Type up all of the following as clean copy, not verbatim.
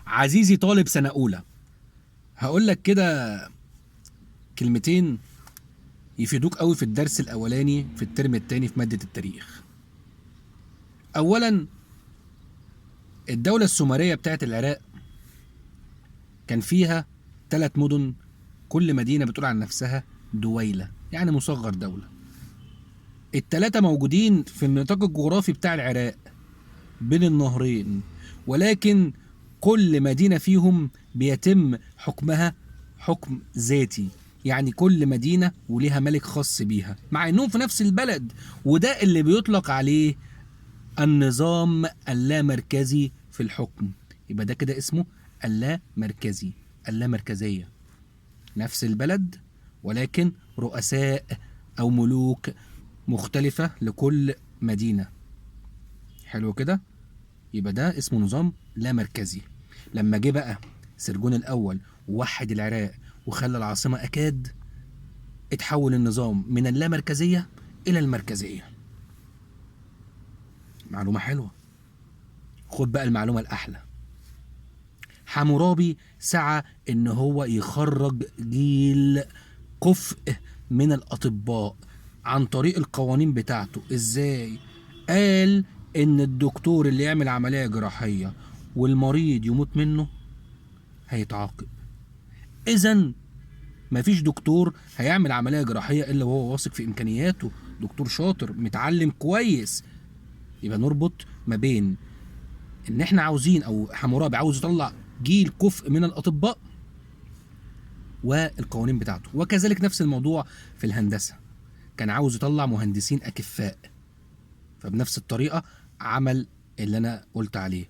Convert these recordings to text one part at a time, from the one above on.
عزيزي طالب سنة أولى، هقول لك كده كلمتين يفيدوك قوي في الدرس الأولاني في الترم التاني في مادة التاريخ. أولا، الدولة السومرية بتاعت العراق كان فيها 3 مدن، كل مدينة بتقول عن نفسها دويلة، يعني مصغر دولة. ال3 موجودين في النطاق الجغرافي بتاع العراق بين النهرين، ولكن كل مدينة فيهم بيتم حكمها حكم ذاتي، يعني كل مدينة وليها ملك خاص بيها مع انهم في نفس البلد. وده اللي بيطلق عليه النظام اللامركزي في الحكم. يبقى ده كده اسمه اللامركزي، اللامركزية. نفس البلد ولكن رؤساء او ملوك مختلفة لكل مدينة. حلو كده؟ يبقى ده اسمه نظام لا مركزي. لما جه بقى سرجون الاول ووحد العراق وخلى العاصمه اكاد، اتحول النظام من اللامركزيه الى المركزيه. معلومه حلوه. خد بقى المعلومه الاحلى. حمورابي سعى ان هو يخرج جيل كفء من الاطباء عن طريق القوانين بتاعته. ازاي؟ قال ان الدكتور اللي يعمل عمليه جراحيه والمريض يموت منه هيتعاقب. اذا مفيش دكتور هيعمل عمليه جراحيه الا وهو واثق في امكانياته، دكتور شاطر متعلم كويس. يبقى نربط ما بين ان احنا عاوزين، او حمورابي عاوز يطلع جيل كفء من الاطباء والقوانين بتاعته. وكذلك نفس الموضوع في الهندسه، كان عاوز يطلع مهندسين اكفاء، فبنفس الطريقه عمل اللي انا قلت عليه.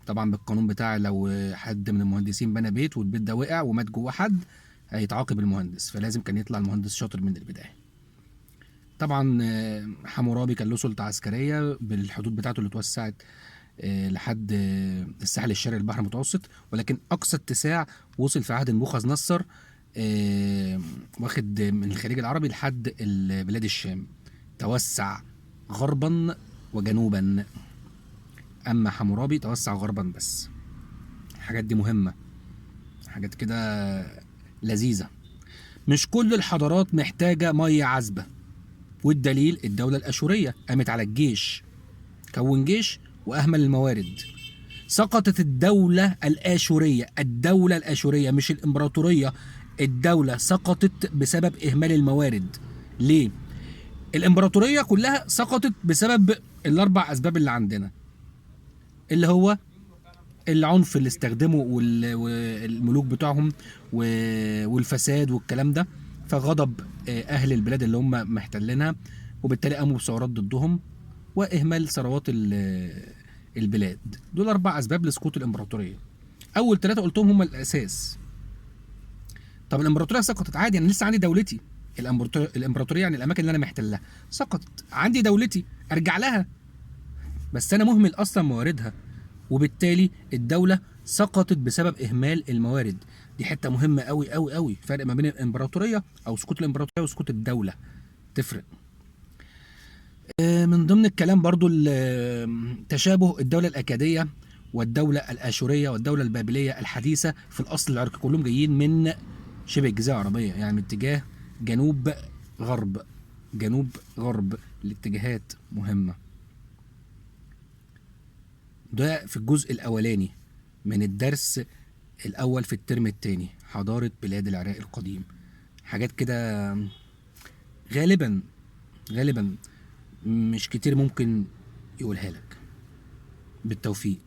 طبعا بالقانون بتاع لو حد من المهندسين بنى بيت والبيت ده وقع ومات جوه حد هيتعاقب المهندس، فلازم كان يطلع المهندس شاطر من البدايه. طبعا حمورابي كان له سلطه عسكريه بالحدود بتاعته اللي اتوسعت لحد الساحل الشرقي للبحر المتوسط، ولكن اقصى اتساع وصل في عهد نبوخذ نصر، واخد من الخليج العربي لحد بلاد الشام، توسع غربا وجنوبا. اما حمورابي توسع غربا بس. الحاجات دي مهمه، حاجات كده لذيذه. مش كل الحضارات محتاجه ميه عذبه، والدليل الدوله الاشوريه قامت على الجيش، كون جيش واهمل الموارد. سقطت الدوله الاشوريه، الدوله الاشوريه مش الامبراطوريه، الدوله سقطت بسبب اهمال الموارد. ليه؟ الامبراطوريه كلها سقطت بسبب الاربع اسباب اللي عندنا، اللي هو العنف اللي استخدمه والملوك بتوعهم والفساد والكلام ده، فغضب اهل البلاد اللي هم محتلينها، وبالتالي قاموا بثورات ضدهم واهمال ثروات البلاد. دول 4 اسباب لسقوط الامبراطوريه. اول 3 قلتهم هم الاساس. طب الامبراطوريه سقطت عادي، انا لسه عندي دولتي. الامبراطوريه يعني الاماكن اللي انا محتلها سقطت، عندي دولتي ارجع لها، بس انا مهمل اصلا مواردها، وبالتالي الدوله سقطت بسبب اهمال الموارد. دي حته مهمه قوي قوي قوي، فرق ما بين الامبراطوريه او سقوط الامبراطوريه وسقوط الدوله، تفرق. من ضمن الكلام برضو تشابه الدوله الاكاديه والدوله الاشوريه والدوله البابليه الحديثه في الاصل العرقي، كلهم جايين من شبه الجزيره العربيه، يعني من اتجاه جنوب غرب، جنوب غرب. الاتجاهات مهمه. ده في الجزء الأولاني من الدرس الأول في الترم الثاني، حضارة بلاد العراق القديم. حاجات كده غالبا غالبا مش كتير ممكن يقولها لك. بالتوفيق.